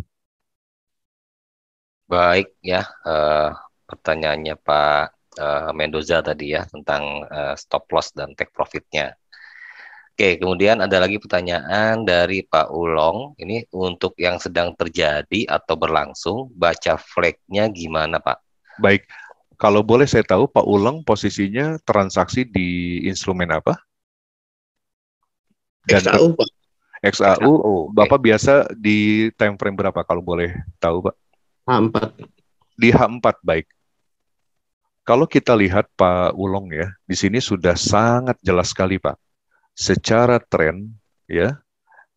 Speaker 2: Baik ya, pertanyaannya Pak Mendoza tadi ya tentang stop loss dan take profitnya. Oke, kemudian ada lagi pertanyaan dari Pak Ulong. Ini untuk yang sedang terjadi atau berlangsung, baca flag-nya gimana Pak?
Speaker 1: Baik, kalau boleh saya tahu Pak Ulong posisinya transaksi di instrumen apa? Dan
Speaker 4: XAU, Pak.
Speaker 1: XAU,
Speaker 2: Okay.
Speaker 1: Bapak biasa di time frame berapa kalau boleh tahu Pak?
Speaker 4: H4.
Speaker 1: Di H4, baik. Kalau kita lihat Pak Ulong ya, di sini sudah sangat jelas sekali Pak. Secara tren ya,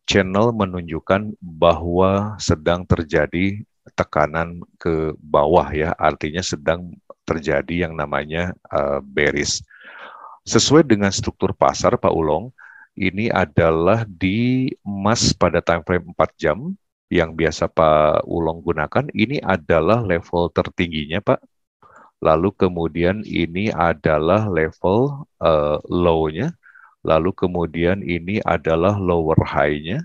Speaker 1: channel menunjukkan bahwa sedang terjadi tekanan ke bawah ya, artinya sedang terjadi yang namanya bearish. Sesuai dengan struktur pasar Pak Ulong, ini adalah di emas pada time frame 4 jam yang biasa Pak Ulong gunakan. Ini adalah level tertingginya Pak. Lalu kemudian ini adalah level low-nya. Lalu kemudian ini adalah lower high-nya.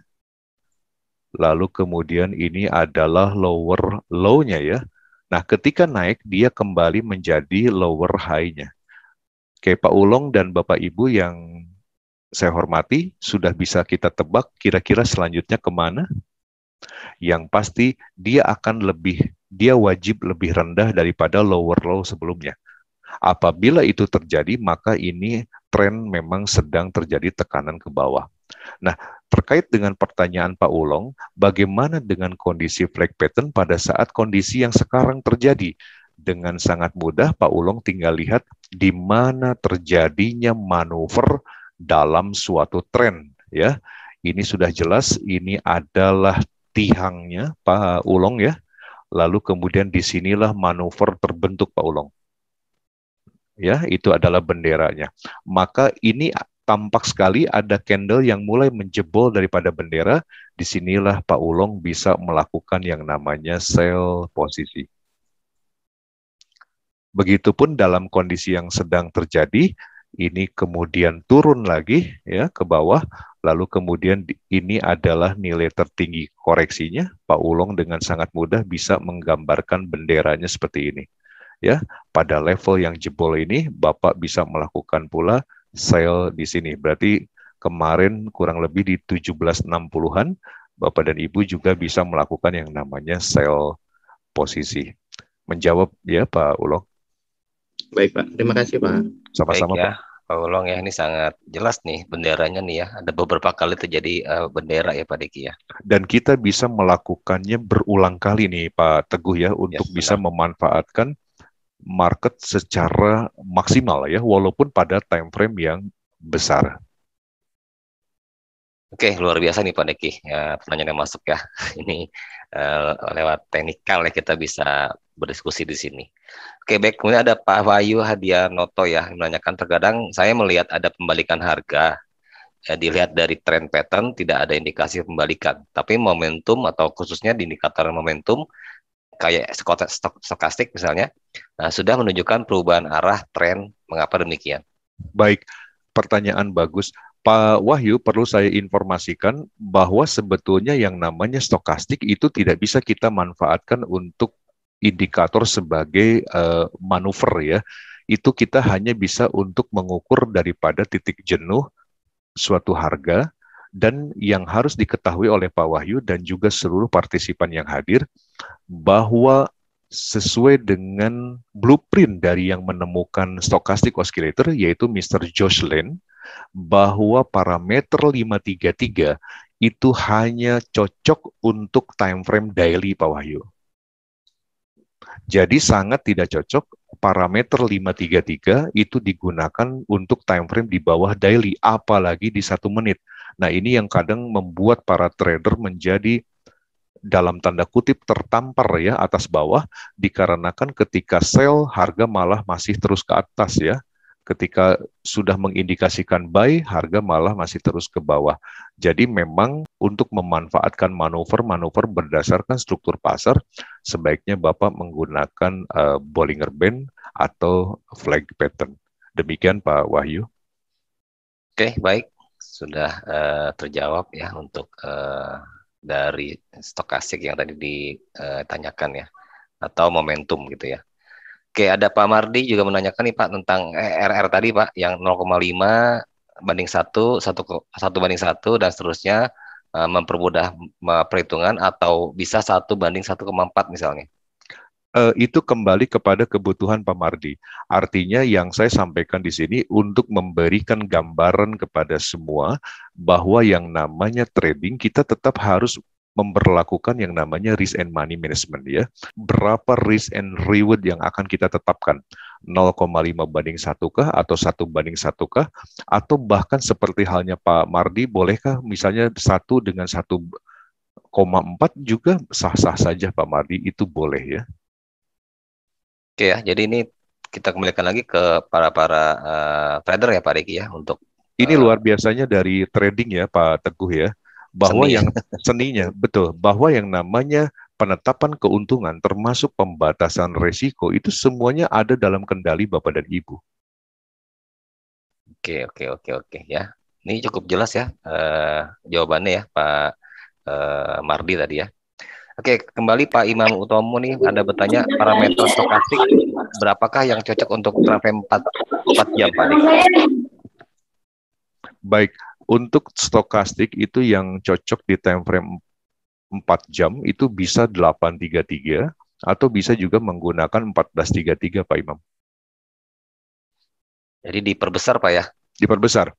Speaker 1: Lalu kemudian ini adalah lower low-nya ya. Nah, ketika naik, dia kembali menjadi lower high-nya. Oke, Pak Ulong dan Bapak Ibu yang saya hormati, sudah bisa kita tebak kira-kira selanjutnya kemana? Yang pasti dia wajib lebih rendah daripada lower low sebelumnya. Apabila itu terjadi, maka ini tren memang sedang terjadi tekanan ke bawah. Nah, terkait dengan pertanyaan Pak Ulong, bagaimana dengan kondisi flag pattern pada saat kondisi yang sekarang terjadi? Dengan sangat mudah, Pak Ulong tinggal lihat di mana terjadinya manuver dalam suatu tren. Ya, ini sudah jelas, ini adalah tihangnya Pak Ulong ya. Lalu kemudian disinilah manuver terbentuk Pak Ulong. Ya, itu adalah benderanya. Maka ini tampak sekali ada candle yang mulai menjebol daripada bendera. Disinilah Pak Ulong bisa melakukan yang namanya sell posisi. Begitupun dalam kondisi yang sedang terjadi, ini kemudian turun lagi ya ke bawah, lalu kemudian ini adalah nilai tertinggi koreksinya. Pak Ulong dengan sangat mudah bisa menggambarkan benderanya seperti ini. Ya, pada level yang jebol ini Bapak bisa melakukan pula sell di sini. Berarti kemarin kurang lebih di 1760-an Bapak dan Ibu juga bisa melakukan yang namanya sell posisi. Menjawab ya Pak Ulong?
Speaker 4: Baik Pak, terima kasih Pak.
Speaker 1: Sama-sama
Speaker 2: Baik, ya.
Speaker 1: Pak.
Speaker 2: Pak Ulong ya, ini sangat jelas nih benderanya nih ya. Ada beberapa kali terjadi bendera ya Pak Deki ya.
Speaker 1: Dan kita bisa melakukannya berulang kali nih Pak Teguh ya, untuk bisa memanfaatkan market secara maksimal ya, walaupun pada time frame yang besar.
Speaker 2: Oke, luar biasa nih Pak Deki. Ya, pertanyaan yang masuk ya. Ini lewat teknikal ya kita bisa berdiskusi di sini. Oke, baik. Kemudian ada Pak Wahyu Hadianoto ya, yang menanyakan terkadang saya melihat ada pembalikan harga. dilihat dari trend pattern tidak ada indikasi pembalikan, tapi momentum atau khususnya di indikator momentum kayak stokastik misalnya sudah menunjukkan perubahan arah tren. Mengapa demikian?
Speaker 1: Baik, pertanyaan bagus. Pak Wahyu, perlu saya informasikan bahwa sebetulnya yang namanya stokastik itu tidak bisa kita manfaatkan untuk indikator sebagai manuver ya. Itu kita hanya bisa untuk mengukur daripada titik jenuh suatu harga, dan yang harus diketahui oleh Pak Wahyu dan juga seluruh partisipan yang hadir, bahwa sesuai dengan blueprint dari yang menemukan stochastic oscillator, yaitu Mr. Josh Lane, bahwa parameter 533 itu hanya cocok untuk time frame daily, Pak Wahyu. Jadi sangat tidak cocok parameter 533 itu digunakan untuk time frame di bawah daily, apalagi di 1 menit. Nah, ini yang kadang membuat para trader menjadi dalam tanda kutip tertampar ya atas bawah, dikarenakan ketika sell harga malah masih terus ke atas ya. Ketika sudah mengindikasikan buy, harga malah masih terus ke bawah. Jadi memang untuk memanfaatkan manuver-manuver berdasarkan struktur pasar, sebaiknya Bapak menggunakan Bollinger Band atau flag pattern. Demikian Pak Wahyu.
Speaker 2: Oke, baik. Sudah terjawab ya untuk dari stokastik yang tadi ditanyakan ya, atau momentum gitu ya. Oke, ada Pak Mardi juga menanyakan nih Pak tentang RR tadi Pak, yang 0,5 banding 1, 1 banding 1 dan seterusnya, mempermudah perhitungan atau bisa 1 banding 1,4 misalnya.
Speaker 1: Itu kembali kepada kebutuhan Pak Mardi. Artinya yang saya sampaikan di sini untuk memberikan gambaran kepada semua bahwa yang namanya trading kita tetap harus memperlakukan yang namanya risk and money management ya. Berapa risk and reward yang akan kita tetapkan? 0,5 banding 1 kah atau 1 banding 1 kah? Atau bahkan seperti halnya Pak Mardi, bolehkah misalnya 1 dengan 1,4 juga sah-sah saja Pak Mardi, itu boleh ya.
Speaker 2: Oke ya, jadi ini kita kembalikan lagi ke para trader ya Pak Riki ya untuk
Speaker 1: ini luar biasanya dari trading ya Pak Teguh ya, bahwa
Speaker 2: seni.
Speaker 1: yang seninya betul, bahwa yang namanya penetapan keuntungan termasuk pembatasan resiko itu semuanya ada dalam kendali Bapak dan Ibu.
Speaker 2: Oke ya. Ini cukup jelas ya jawabannya ya Pak Mardi tadi ya. Oke, kembali Pak Imam Utomo nih, Anda bertanya parameter stokastik berapakah yang cocok untuk time frame 4 jam Pak Dik?
Speaker 1: Baik, untuk stokastik itu yang cocok di time frame 4 jam itu bisa 833 atau bisa juga menggunakan 1433 Pak Imam.
Speaker 2: Jadi diperbesar Pak ya?
Speaker 1: Diperbesar.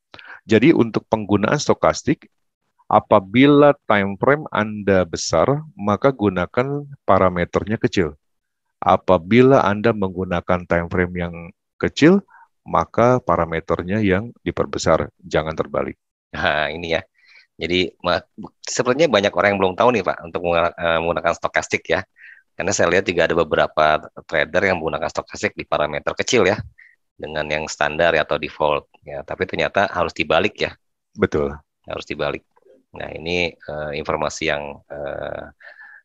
Speaker 1: Jadi untuk penggunaan stokastik, apabila time frame Anda besar, maka gunakan parameternya kecil. Apabila Anda menggunakan time frame yang kecil, maka parameternya yang diperbesar, jangan terbalik.
Speaker 2: Nah, ini ya. Jadi sebenarnya banyak orang yang belum tahu nih Pak untuk menggunakan stokastik ya. Karena saya lihat juga ada beberapa trader yang menggunakan stokastik di parameter kecil ya, dengan yang standar atau default ya. Tapi ternyata harus dibalik ya.
Speaker 1: Betul.
Speaker 2: Harus dibalik. Nah, ini informasi yang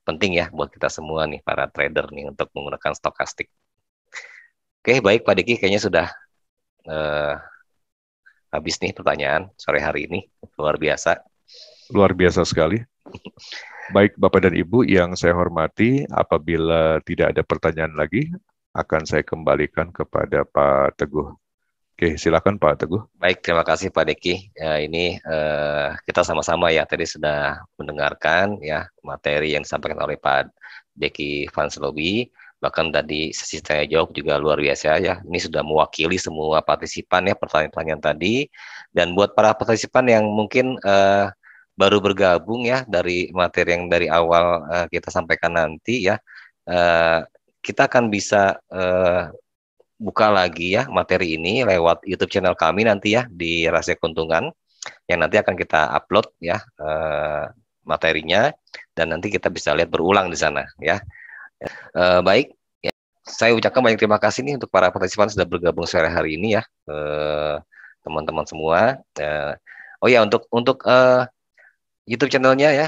Speaker 2: penting ya buat kita semua nih para trader nih untuk menggunakan stokastik. Oke, baik Pak Diki, kayaknya sudah habis nih pertanyaan sore hari ini. Luar biasa.
Speaker 1: Luar biasa sekali. Baik Bapak dan Ibu yang saya hormati, apabila tidak ada pertanyaan lagi, akan saya kembalikan kepada Pak Teguh. Oke, silakan Pak Teguh.
Speaker 2: Baik, terima kasih Pak Deki. Ini kita sama-sama ya tadi sudah mendengarkan ya materi yang disampaikan oleh Pak Deki Vanslobi. Bahkan tadi sesi tanya jawab juga luar biasa ya. Ini sudah mewakili semua partisipan ya pertanyaan-pertanyaan tadi. Dan buat para partisipan yang mungkin baru bergabung ya dari materi yang dari awal kita sampaikan nanti ya, kita akan bisa buka lagi ya materi ini lewat YouTube channel kami nanti ya di Rahasia Keuntungan, yang nanti akan kita upload ya materinya, dan nanti kita bisa lihat berulang di sana ya. Baik, ya. Saya ucapkan banyak terima kasih nih untuk para partisipan sudah bergabung sore hari ini ya, teman-teman semua. Oh ya, untuk YouTube channelnya ya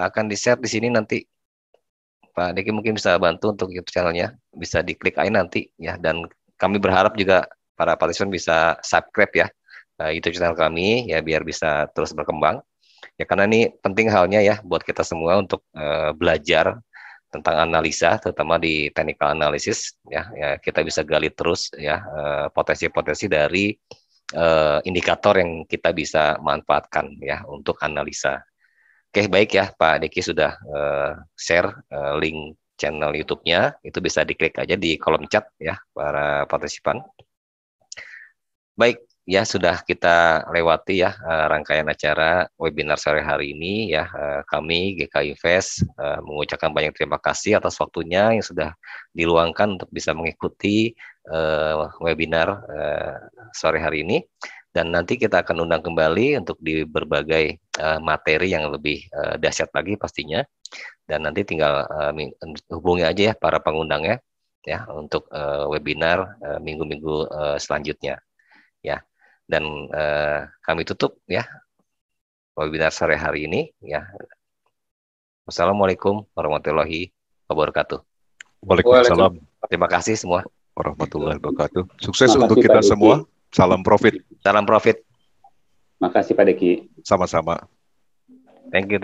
Speaker 2: akan di-share di sini nanti. Pak Deki mungkin bisa bantu untuk YouTube channelnya, bisa diklik aja nanti ya. Dan kami berharap juga para partisipan bisa subscribe ya YouTube channel kami ya, biar bisa terus berkembang. Ya karena ini penting halnya ya buat kita semua untuk belajar tentang analisa, terutama di technical analysis ya, ya kita bisa gali terus ya potensi-potensi dari indikator yang kita bisa manfaatkan ya untuk analisa. Oke, baik ya Pak Deki sudah share link channel YouTube-nya, itu bisa diklik aja di kolom chat ya para partisipan. Baik, ya sudah kita lewati ya rangkaian acara webinar sore hari ini ya. Kami GKI Invest mengucapkan banyak terima kasih atas waktunya yang sudah diluangkan untuk bisa mengikuti webinar sore hari ini. Dan nanti kita akan undang kembali untuk di berbagai materi yang lebih dahsyat lagi pastinya. Dan nanti tinggal hubungi aja ya para pengundangnya ya untuk webinar minggu-minggu selanjutnya ya. Dan kami tutup ya webinar sore hari ini ya. Wassalamualaikum warahmatullahi wabarakatuh.
Speaker 1: Waalaikumsalam
Speaker 2: Terima kasih semua
Speaker 1: warahmatullahi wabarakatuh. Sukses untuk kita semua. Salam profit.
Speaker 2: Salam profit.
Speaker 5: Makasih Pak Deki.
Speaker 1: Sama-sama.
Speaker 2: Thank you.